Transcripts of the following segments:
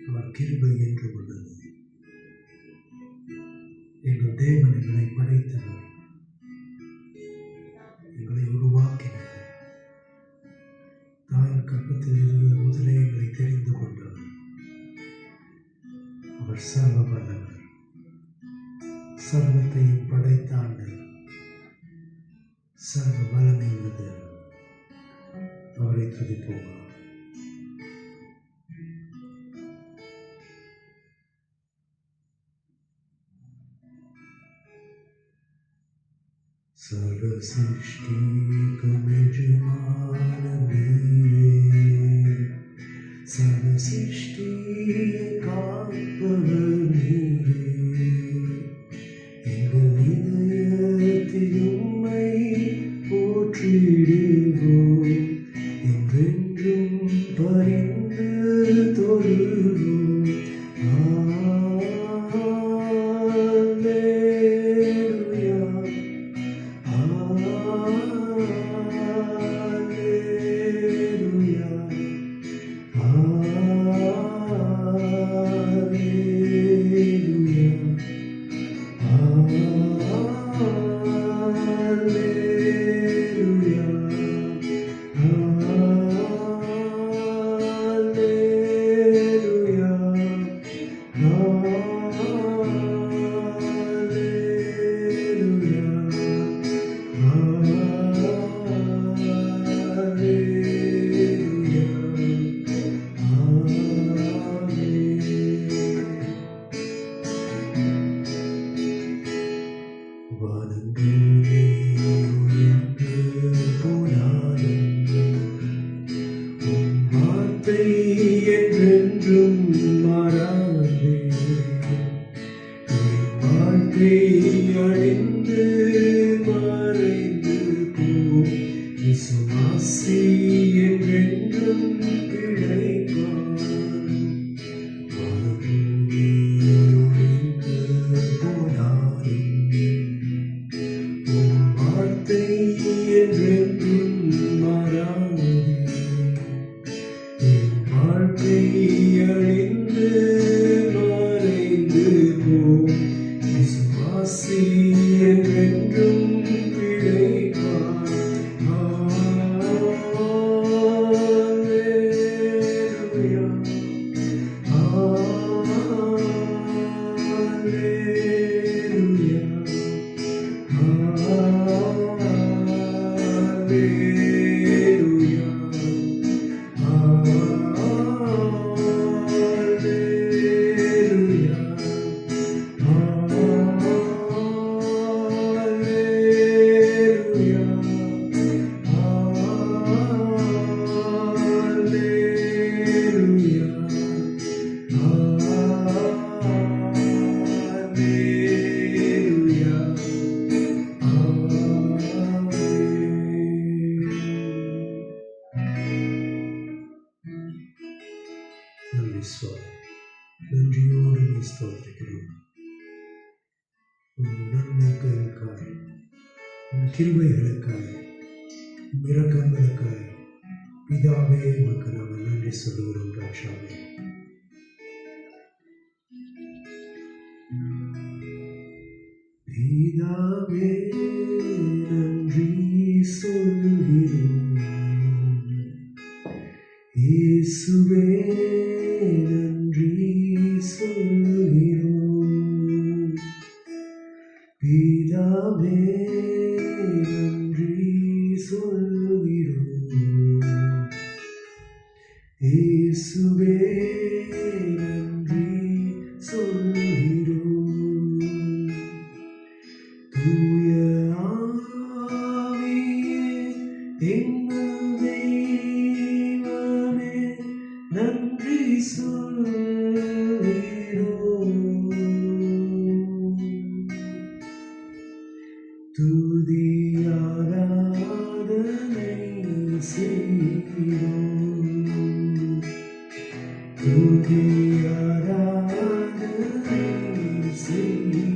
அவர் கிருபை என்றும் உள்ளது. எங்கள் தேவன் எங்களை படைத்தவர், எங்களை உருவாக்கினார். தாயின் கற்பத்தில் இருந்த முதலே எங்களை தெரிந்து கொண்டவர். அவர் சர்வ வல்லவர், சர்வத்தையும் படைத்த ஆண்டவர், சர்வ வல்லமை உள்ளது. அவரை துதிப்போம். சர்வ சிருஷ்டிக்கும் எஜமான நீரே, சர்வ சிருஷ்டியை காப்பவர் நீரே. எங்கள் இதயத்தில் உம்மை போற்றிடுவோம், என்றென்றும் பரிந்து தொழுவோம். என்றென்றும் மாறாதே, வாழ்க்கை அழிந்து மறைந்து போம். விசுவாசி என்றென்றும் பிழைப்பான். வாழ்க்கை ஒழிந்து போனாலும் உம் வார்த்தை என்றென்றும் மாறாதே. வாழ்க்கை அழிந்து மறைந்து போம். விசுவாசி என்றென்றும் பிழைப்பான். அல்லேலூயா, அல்லேலூயா, அல்லேலூயா. நன்றி சுவாமி, நன்றியோடு ஸ்தோத்திரிக்கிறோம். உன் நன்மைகளுக்காக, உன் கிருபைகளுக்காக, உன் இரக்கங்களுக்காக பிதாவே உமக்கு நாங்கள் நன்றி சொல்லுகிறோம். ராஜாவே, பிதாவே நன்றி சொல்லுகிறோம். இயேசுவே நன்றி சொல்லுகிறோம். பிதாவே நன்றி சொல்லுகிறோம். இயேசுவே நன்றி சொல்லுகிறோம். தூய ஆவியே எங்கள் தெய்வமே நன்றி சொல்லுகிறோம். துதி ஆராதனை செய்கிறோம். துதி ஆராதனை செய்கிறோம்.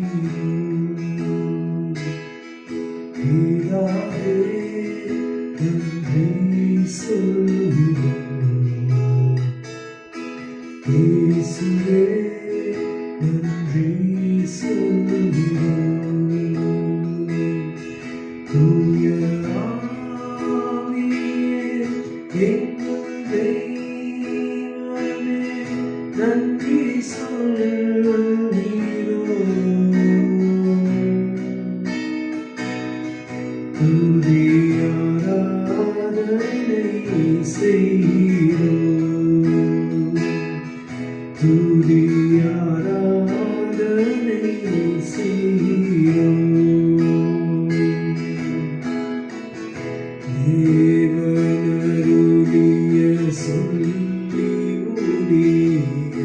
பிதாவே நன்றி சொல்லுகிறோம். இயேசுவே நன்றி சொல்கிறோம். தூய ஆவியே எங்கள் தெய்வமே நன்றி சொல்கிறோம். துதி ஆராதனை செய்கிறோம். துதி ஆராதனை செய்கிறோம். தேவனருளிய சொல்லி முடிய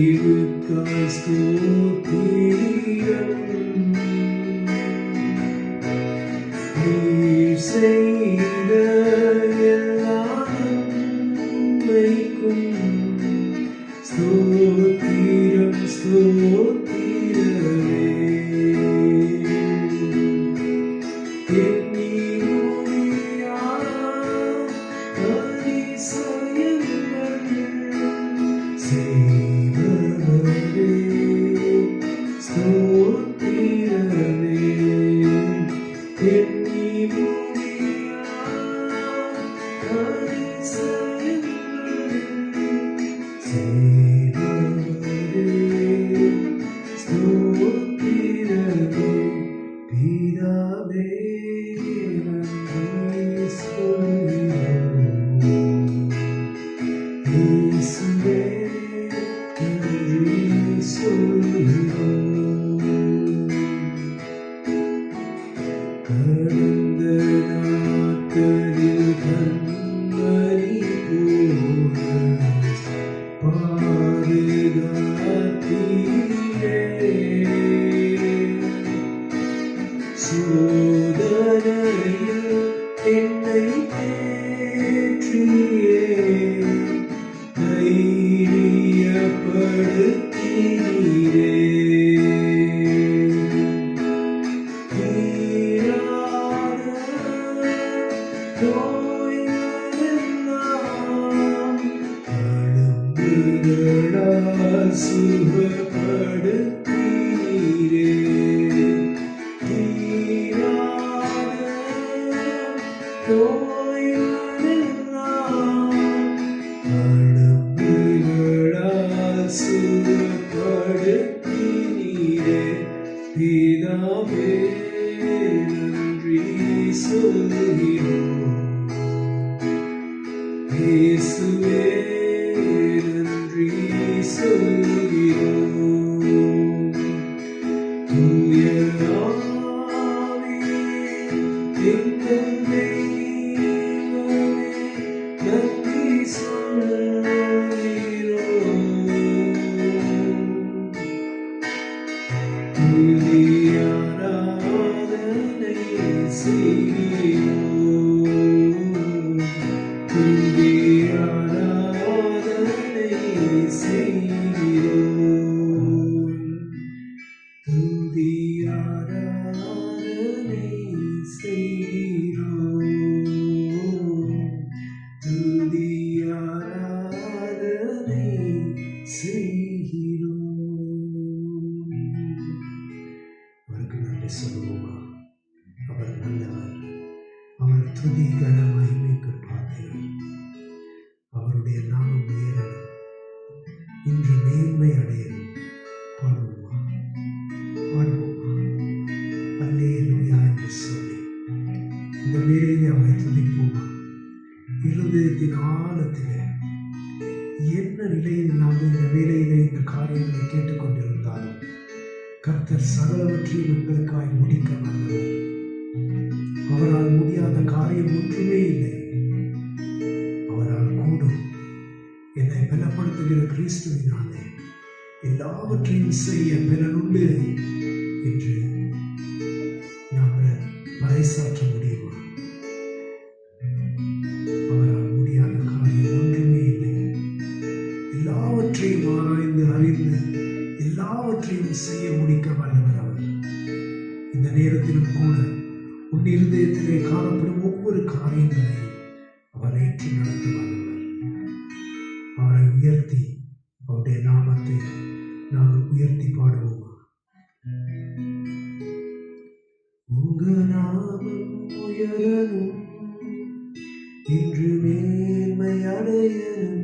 இருக்காய் ஸ்தோத்திரம். நீர் செய்த எல்லா நன்மைக்கும் ஸ்தோத்திரம் ஸ்தோத்திரமே. எண்ணி முடியா அதிசயங்கள் செய்பவரே ஸ்தோத்திரமே. எண்ணி முடியா அதிசயங்கள் செய்பவரே ஸ்தோத்திரமே. பிதாவே நன்றி சொல்கிறோம். இயேசுவே நன்றி சொல்கிறோம். கடந்த நாட்களில் கண்மணி போல பாதுகாத்தீரே. சோதனையில் என்னை தேற்றியே தைரியப்படுத்தினீரே. தீராத நோய்களெல்லாம் தழும்புகளால் சுகப்படுத்தினீரே. தீராத நோய்களெல்லாம் தழும்புகளால் சுகப்படுத்தினீரே. பிதாவே நன்றி சொல்கிறோம். இயேசுவே நன்றி சொல்கிறோம். தூய ஆவியே எங்கள் தெய்வமே நன்றி சொல்கிறோம். துதி ஆராதனை செய்கிறோம். துதி ஆராதனை செய்கிறோம். துதி ஆராதனை செய்கிறோம். துதி ஆராதனை செய்கிறோம். அவருக்கு நன்றி சொல்லுவோமா? அவர் நல்லவர். அவர் துதி கன மகிமைக்கு பாத்திரர். அவருடைய நாமம் உயரணும். இன்று மேன்மை அடையணும். பாடுவோமா? பாடுவோமா? அல்லேலூயா என்று சொல்லி இந்த வேளையிலே அவரை துதிப்போமா? இருதயத்தின் ஆழத்திலே என்ன நிலையில் நாம் இந்த வேளையிலே இந்த காரியங்களை கேட்டுக்கொண்டிருந்தாலும் கர்த்தர் சகலவற்றையும் எங்களுக்காய் முடிக்க வல்லவர். அவரால் முடியாத காரியம் ஒன்றுமே இல்லை. அவரால் கூடும். என்னை பலப்படுத்துகிற கிறிஸ்துவினாலே எல்லாவற்றையும் செய்ய பலனுண்டு என்று நாங்கள் பறைசாற்ற முடியுமா? அவரால் முடியாத காரியம் ஒன்றுமே இல்லை. எல்லாவற்றையும் ஆராய்ந்து அறிந்து எல்லாவற்றையும் செய்ய முடிக்க வல்லவர் அவர். இந்த நேரத்திலும் கூட உன் இருதயத்திலே காணப்படும் ஒவ்வொரு காரியங்களையும் அவர் ஏற்று நடத்த வல்லவர். அவரை உயர்த்தி அவருடைய நாமத்தை நாங்கள் உயர்த்தி பாடுவோமா? உங்க நாமம் உயரணும், இன்று மேன்மை அடையணும்,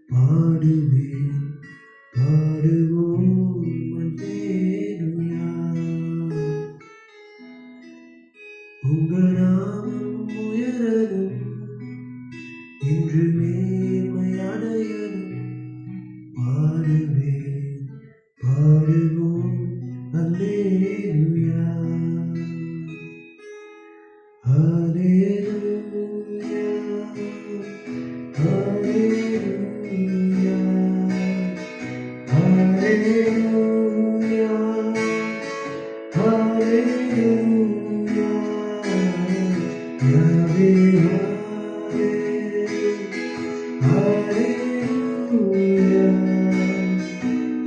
பாடுவேன் பாடுவோம் அல்லேலூயா. உங்க நாமம் உயரணும், இன்று மேன்மை அடையணும், பாடுவேன் பாடுவோம் அல்லேலூயா. ஹல்லேலூயா ஹல்லேலூயா ஹல்லேலூயா ஹல்லேலூயா. யாவே ஹல்லேலூயா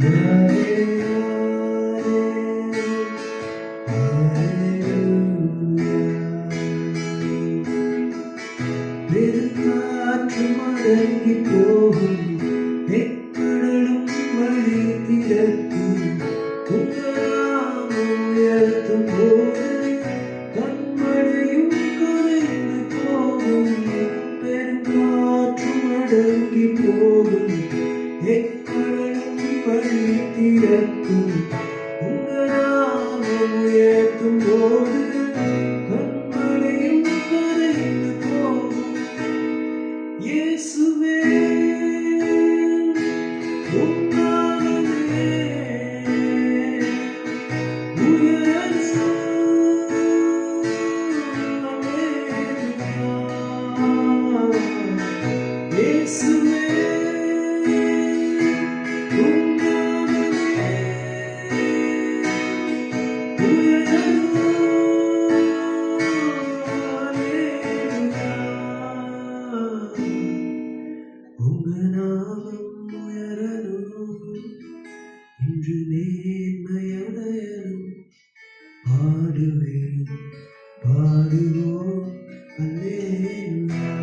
யாவே பெருங்காற்று மடங்கி போகும், எக்கடலும் வழி திறக்கும், உங்க நாமம் உயர்த்தும் போது கண்மழையும் கரைந்து போகும். பெருங்காற்று மடங்கி போகும், எக்கடலும் வழி திறக்கும், உங்க நாமம் உயர்த்தும் போது கண்மழையும் கரைந்து போகும். இயேசுவே உம் நாமமே உயர்ந்தது. இயேசுவே உம் நாமமே உயர்ந்தது. உங்க நாமம் உயரணும், இன்று மேன்மை அடையணும், பாடுவேன் பாடுவோம் அல்லேலூயா.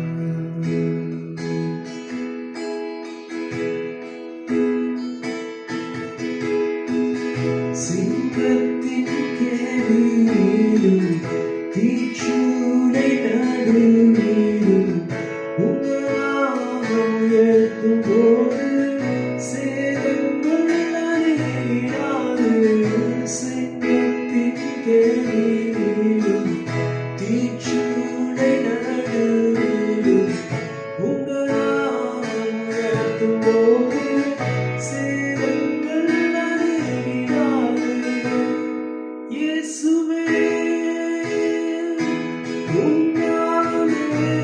சிங்கத்தின் கேள்வியிலும் தீச்சூளை நடுவிலும் உங்க நாமம் உயர்த்தும் போது சேதங்கள் அழியாது. சிங்கத்தின் கேள்வியிலும் தீச்சூளை நடுவிலும் உங்க நாமம் உயர்த்தும் போது சேதங்கள் அழியாது. இயேசுவே உம் நாமமே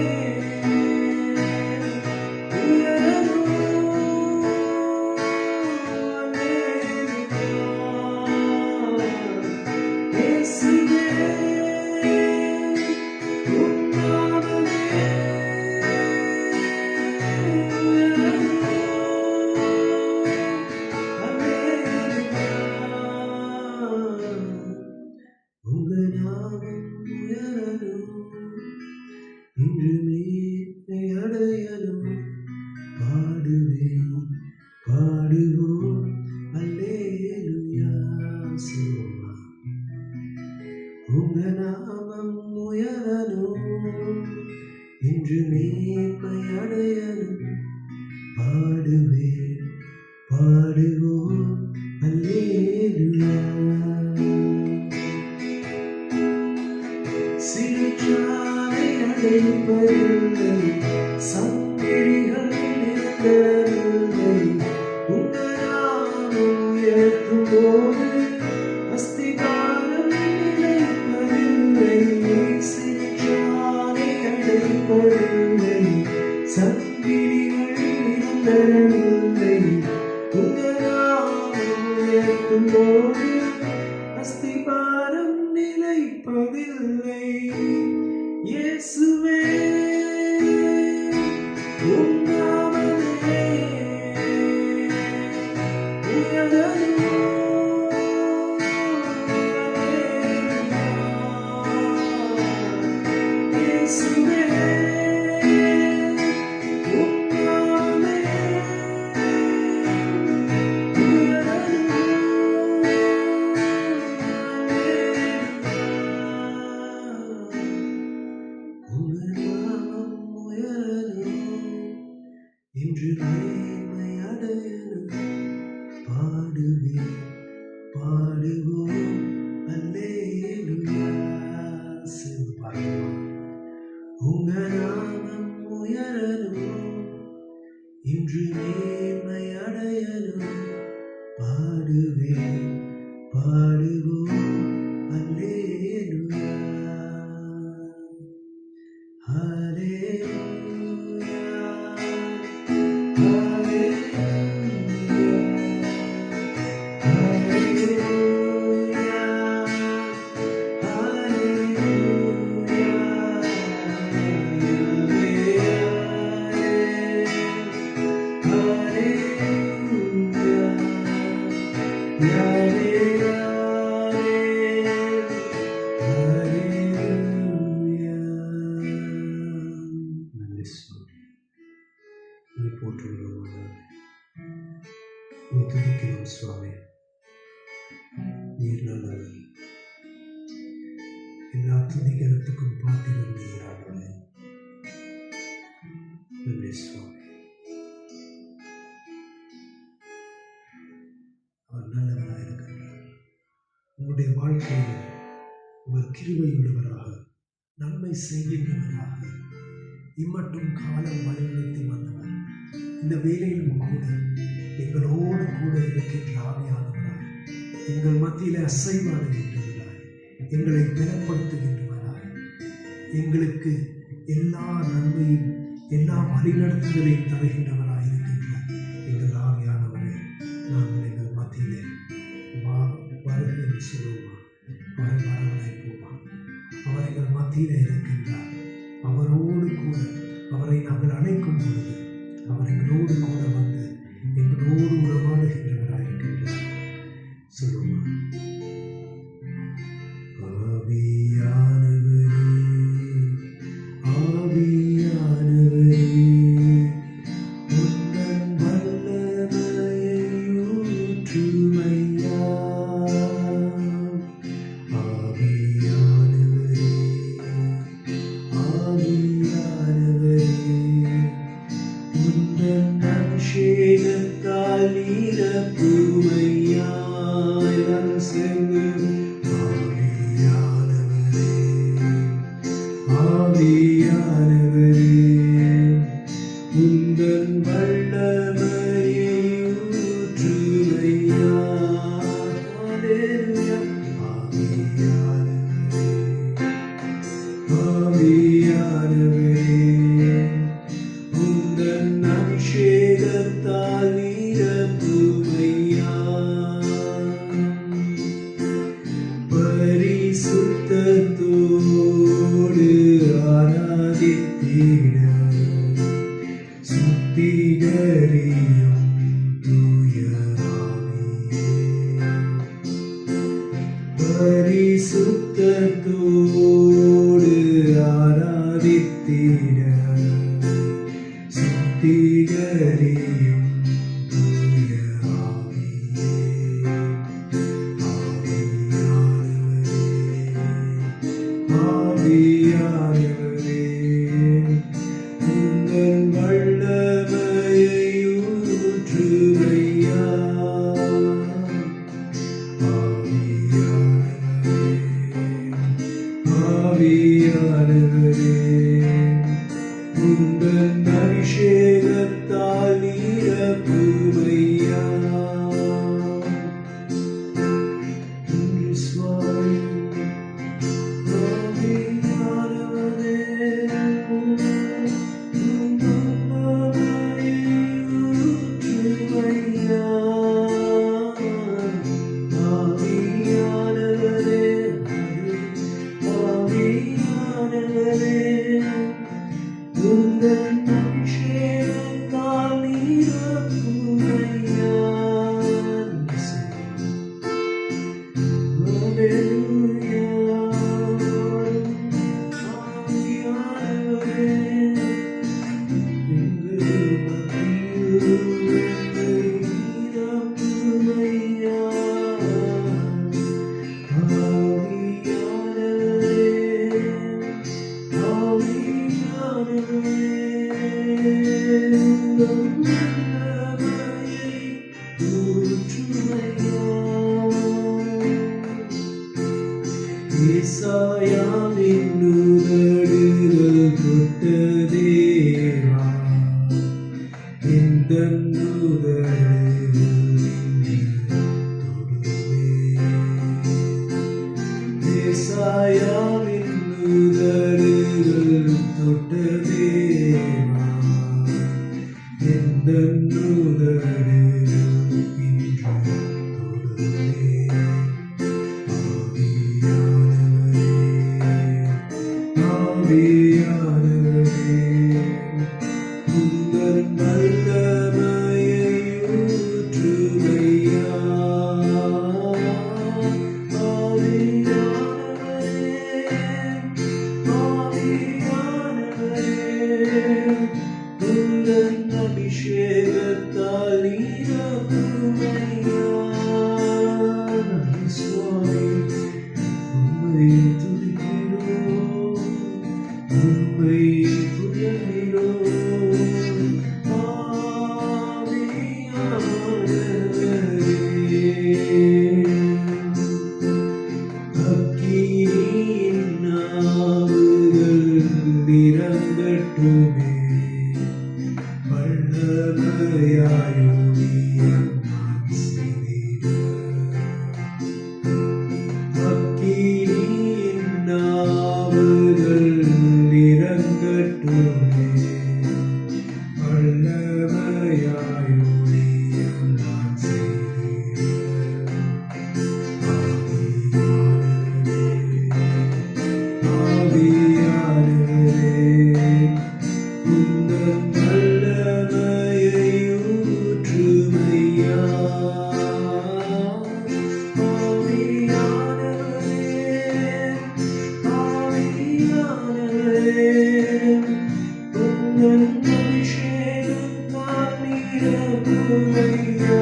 உங்க நாமம் உயரணும், இன்று மேன்மை அடையணும், பாடுவேன் பாடுவோம் அல்லேலூயா. சொல்லுவோமா? உங்க நாமம் உயரணும், இன்று மேன்மை அடையணும், பாடுவேன் பாடுவோம் அல்லேலூயா. சிறைச்சாலை அடைப்பதில்லை, சங்கிலிகள் நிரந்தரமில்லை, உங்க நாமம் உயர்த்தும் போது அஸ்திபாரம் நிலைப்பதில்லை. சிறைச்சாலை அடைப்பதில்லை, சங்கிலிகள் நிரந்தரமில்லை, உங்க நாமம் உயர்த்தும் போது அஸ்திபாரம் நிலைப்பதில்லை. இயேசுவே உம் நாமமே உயரணும், இயேசுவே உம் நாமமே இன்று மேன்மை அடைய பாடுவேன் பாடுவோம் அல்லேலூயா. சேர்ந்து பாடுவோம். உங்க நாமம் உயரணும், இன்று மேன்மை அடையணும், பாடுவேன் பாடுவோம் அல்லேலூயா. ஹல்லேலூயா துதிக்கிறோம் சுவாமி. நீர் நல்லவர், எல்லா துதிக்கிறதுக்கும் பாத்திரம் நீர் ஆண்டவரே. நன்றி சுவாமி. அவர் நல்லவராக இருக்கின்றார். உங்களுடைய வாழ்க்கையில் உங்கள் கிருபை உள்ளவராக, நன்மை செய்கின்றவராக, இம்மட்டும் காலம் வழிநடத்தி வந்தவர். இந்த வேலையிலும் கூட எங்களோடு கூட இருக்கின்ற ஆவியானவராய், எங்கள் மத்தியில் அசைவாடுகின்றவராய், எங்களை பலப்படுத்துகின்றவராய், எங்களுக்கு எல்லா நன்மையும் எல்லா வழிநடத்துதலையும் தருகின்றவராய் இருக்கின்ற எங்கள் ஆவியானவரை நாங்கள் எங்கள் மத்தியிலே வருகை சொல்லுவோம். அவர் வரவழைப்போமா? அவர் எங்கள் மத்தியிலே இருக்கின்றார். அவரோடு கூட அவரை நாங்கள் அழைக்கும் பொழுது அவர் எங்களோடு கூட வந்து எங்களோடு உறவாடுகின்றவராக இருக்கின்றார். சொல்லுவோம். ஆவியானவரே ஆவியானவரே, உந்தன் வல்லமையை ஊற்றுமையா. ஆவியானவரே ஆவியானவரே, உந்தன் அபிஷேகத்தால் நிரப்புமையா. எல்லாரும் சேர்ந்து ஆவியானவரே ஆவியானவரே, உந்தன் வல்லமையை ஊற்றுமையா. ஹல்லேலூயா. ஆவியானவரே உந்தன் அபிஷேகத்தால் நிரப்புமையா. பரிசுத்தத்தோடு ஆராதித்திட சுத்திகரியும் தூய ஆவியே. பரிசுத்தத்தோடு ஆராதித்திட சுத்திகரியும் தூய ஆவியே. ஆவியானவரே உந்தன் வல்லமையை ஊற்றுமையா. ஆவியானவரே உந்தன் அபிஷேகத்தால் நீர ஏசாயாவின் உதடுகள் தொட்ட தேவா எந்தன் உதடுகள் இன்று தொடுவே. ஆவியானவரே உந்தன் வல்லமையை ஊற்றுமையா. உந்தன் அபிஷேகத்தால் நிரப்புமையா. சுவாமி உம்மை துதிக்கிறோம், உம்மை புகழ்கிறோம். ஆவியானவரே அக்கினியின் நாவுகள் இறங்கட்டுமே. வல்லமையாய் ஊழியம் நான் செய்திட. அக்கினியின் நாவுகள் இறங்கட்டுமே. வல்லமையாய் ஊழியம் நான் செய்திட. ஆவியானவரே உந்தன் வல்லமையை ஊற்றுமையா. ஆவியானவரே உந்தன் அபிஷேகத்தால் நிரப்புமையா.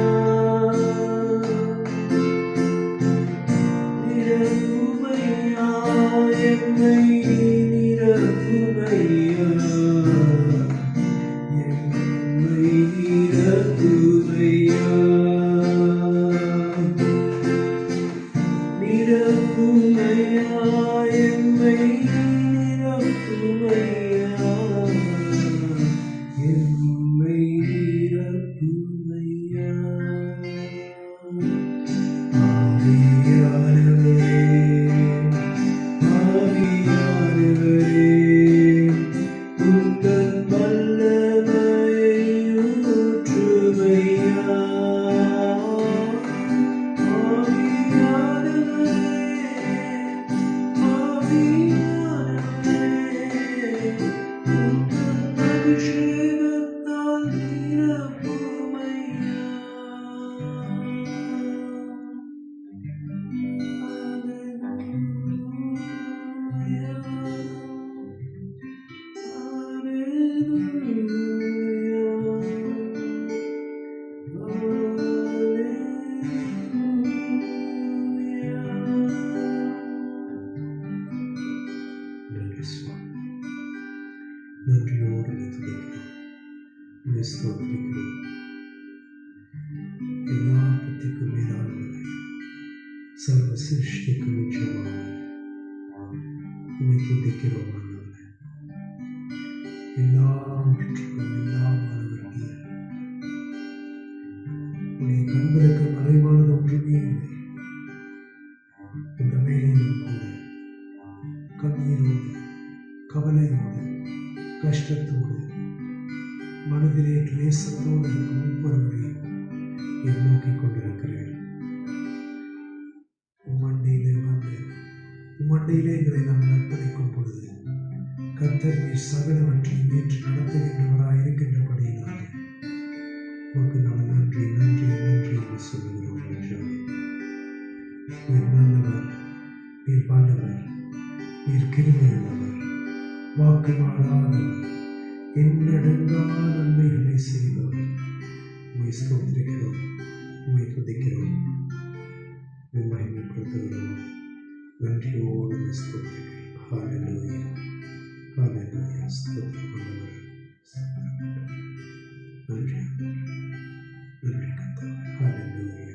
நிரப்புமையா, என்னை நிரப்புமையா. என்னை நிரப்புமையா. நிரப்புமையா, என்னை நிரப்புமையா. என்னை நிரப்புமையா. ஆவியானவரே ஆவியானவரே உந்தன் வல்லமையை ஊற்றுமையா. ஆவியானவரே ஆவியானவரே உந்தன் அபிஷேகத்தால் நிரப்புமையா. நன்றியோடு துதிக்கிறோம், ஸ்தோத்திரிக்கிறோம். எல்லாவற்றுக்கும் மேலானவரே, சர்வ சிருஷ்டிக்கும் உச்சமானவரே, உம்மை துதிக்கிறோம் ஆண்டவரே. எல்லாவற்றுக்கும் எல்லாமானவரே, உம்முடைய கண்களுக்கு மறைவானது ஒன்றுமே இல்லை. இந்த வேளையிலும் கூட கண்ணீரோடு, கவலையோடு, கஷ்டத்தோடு, மனதிலே கிளேசத்தோடு இருக்கும் ஒவ்வொருவரையும் நோக்கிக் கொண்டிருக்கிறேன். உம்மண்டையிலே வந்து உம்மண்டையிலே எங்களை நாங்கள் அர்ப்பணிக்கும் பொழுது கர்த்தர் நீர் சகலவற்றையும் ஏற்று நடத்துகின்றவராய் இருக்கின்றபடியினாலே உமக்கு நாங்கள் நன்றி நன்றி நன்றி என்று சொல்லுகிறோம். நீர் நல்லவர், நீர் வல்லவர், நீர் கிருபையுள்ளவர், வாக்கு மாறாதவர், எண்ணடங்கா நன்மைகளை செய்தவர். உம்மை ஸ்தோத்திரிக்கிறோம், உம்மை துதிக்கிறோம், உம்மை மகிமைப்படுத்துகிறோம். நன்றியோடு ஸ்தோத்திரிக்கிறோம். ஹல்லேலூயா, ஹல்லேலூயா. ஸ்தோத்திரம் ஆண்டவரே, நன்றி நன்றி கர்த்தாவே. ஹல்லேலூயா.